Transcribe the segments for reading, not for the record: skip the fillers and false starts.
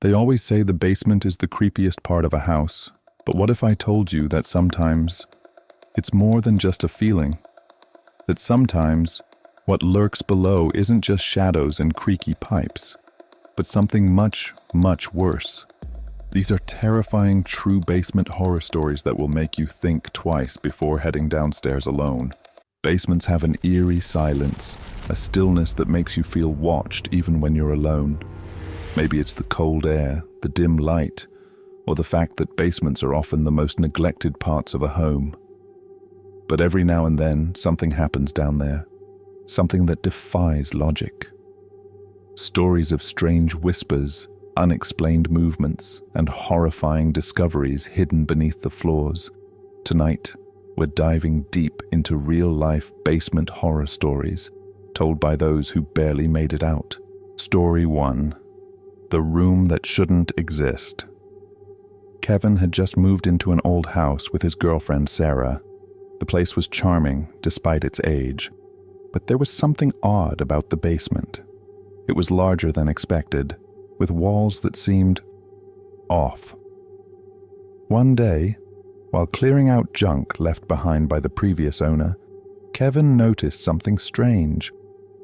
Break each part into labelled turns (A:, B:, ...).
A: They always say the basement is the creepiest part of a house, but what if I told you that sometimes it's more than just a feeling? That sometimes what lurks below isn't just shadows and creaky pipes, but something much, much worse. These are terrifying true basement horror stories that will make you think twice before heading downstairs alone. Basements have an eerie silence, a stillness that makes you feel watched even when you're alone. Maybe it's the cold air, the dim light, or the fact that basements are often the most neglected parts of a home. But every now and then, something happens down there, something that defies logic. Stories of strange whispers, unexplained movements, and horrifying discoveries hidden beneath the floors. Tonight, we're diving deep into real-life basement horror stories, told by those who barely made it out. Story 1. The Room That Shouldn't Exist. Kevin had just moved into an old house with his girlfriend Sarah. The place was charming, despite its age, but there was something odd about the basement. It was larger than expected, with walls that seemed off. One day, while clearing out junk left behind by the previous owner, Kevin noticed something strange.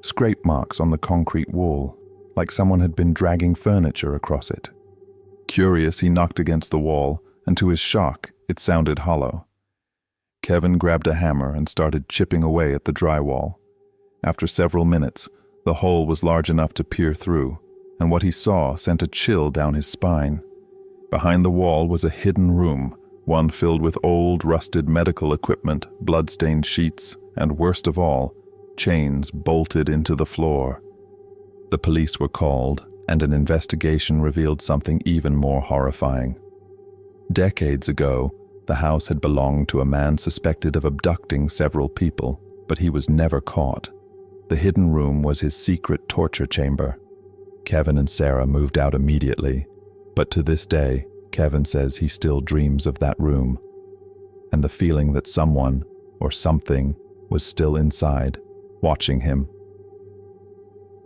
A: Scrape marks on the concrete wall, like someone had been dragging furniture across it. Curious, he knocked against the wall, and to his shock, it sounded hollow. Kevin grabbed a hammer and started chipping away at the drywall. After several minutes, the hole was large enough to peer through, and what he saw sent a chill down his spine. Behind the wall was a hidden room, one filled with old, rusted medical equipment, blood-stained sheets, and worst of all, chains bolted into the floor. The police were called, and an investigation revealed something even more horrifying. Decades ago, the house had belonged to a man suspected of abducting several people, but he was never caught. The hidden room was his secret torture chamber. Kevin and Sarah moved out immediately, but to this day, Kevin says he still dreams of that room, and the feeling that someone, or something, was still inside, watching him.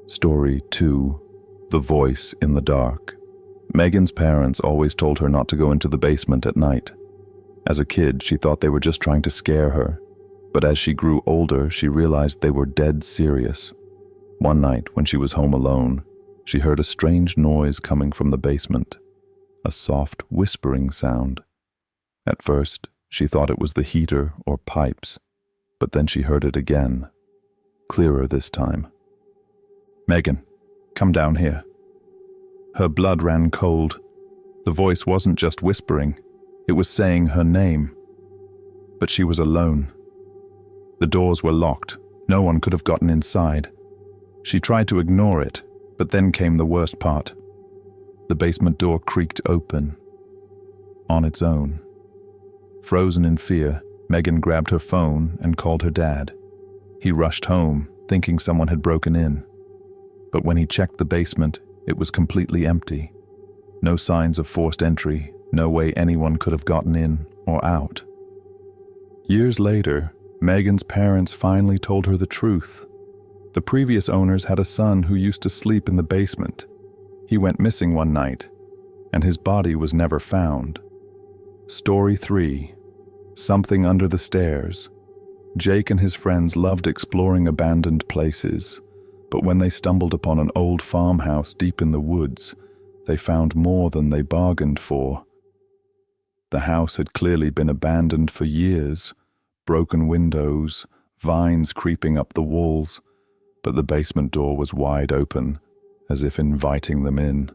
A: Story 2. The Voice in the Dark. Megan's parents always told her not to go into the basement at night. As a kid, she thought they were just trying to scare her, but as she grew older, she realized they were dead serious. One night, when she was home alone, she heard a strange noise coming from the basement, a soft whispering sound. At first, she thought it was the heater or pipes, but then she heard it again, clearer this time. "Megan, come down here." Her blood ran cold. The voice wasn't just whispering, it was saying her name. But she was alone. The doors were locked, no one could have gotten inside. She tried to ignore it, but then came the worst part. The basement door creaked open, on its own. Frozen in fear, Megan grabbed her phone and called her dad. He rushed home, thinking someone had broken in. But when he checked the basement, it was completely empty. No signs of forced entry, no way anyone could have gotten in or out. Years later, Megan's parents finally told her the truth. The previous owners had a son who used to sleep in the basement. He went missing one night, and his body was never found. Story 3. Something Under the Stairs. Jake and his friends loved exploring abandoned places, but when they stumbled upon an old farmhouse deep in the woods, they found more than they bargained for. The house had clearly been abandoned for years, broken windows, vines creeping up the walls, but the basement door was wide open, as if inviting them in.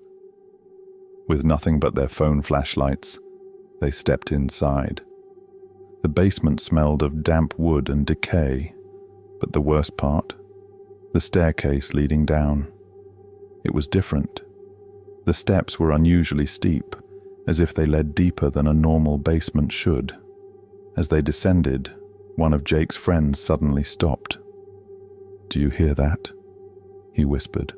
A: With nothing but their phone flashlights, they stepped inside. The basement smelled of damp wood and decay, but the worst part, the staircase leading down. It was different. The steps were unusually steep, as if they led deeper than a normal basement should. As they descended, one of Jake's friends suddenly stopped. "Do you hear that?" he whispered.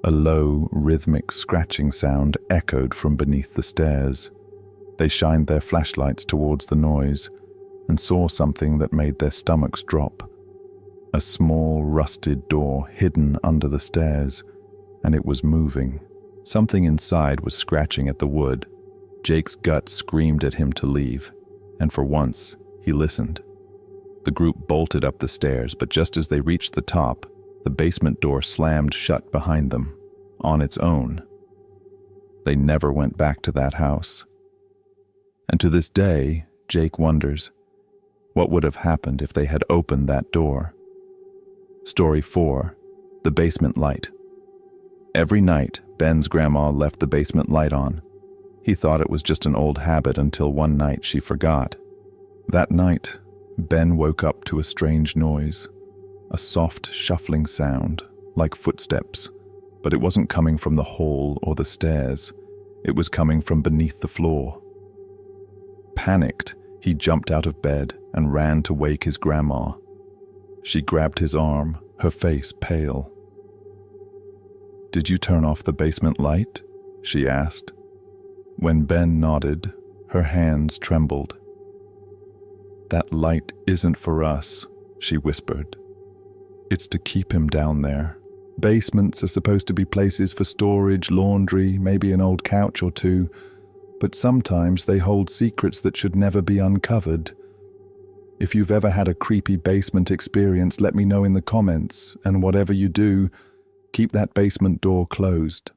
A: A low, rhythmic scratching sound echoed from beneath the stairs. They shined their flashlights towards the noise and saw something that made their stomachs drop. A small, rusted door hidden under the stairs, and it was moving, Something inside was scratching at the wood. Jake's gut screamed at him to leave, and for once, he listened. The group bolted up the stairs, but just as they reached the top, the basement door slammed shut behind them, on its own. They never went back to that house. And to this day, Jake wonders, what would have happened if they had opened that door? Story 4. The Basement Light. Every night, Ben's grandma left the basement light on. He thought it was just an old habit until one night she forgot. That night, Ben woke up to a strange noise, a soft, shuffling sound, like footsteps, but it wasn't coming from the hall or the stairs. It was coming from beneath the floor. Panicked, he jumped out of bed and ran to wake his grandma. She grabbed his arm, her face pale. "Did you turn off the basement light?" she asked. When Ben nodded, her hands trembled. "That light isn't for us," she whispered. "It's to keep him down there. Basements are supposed to be places for storage, laundry, maybe an old couch or two, but sometimes they hold secrets that should never be uncovered. If you've ever had a creepy basement experience, let me know in the comments, and whatever you do, keep that basement door closed."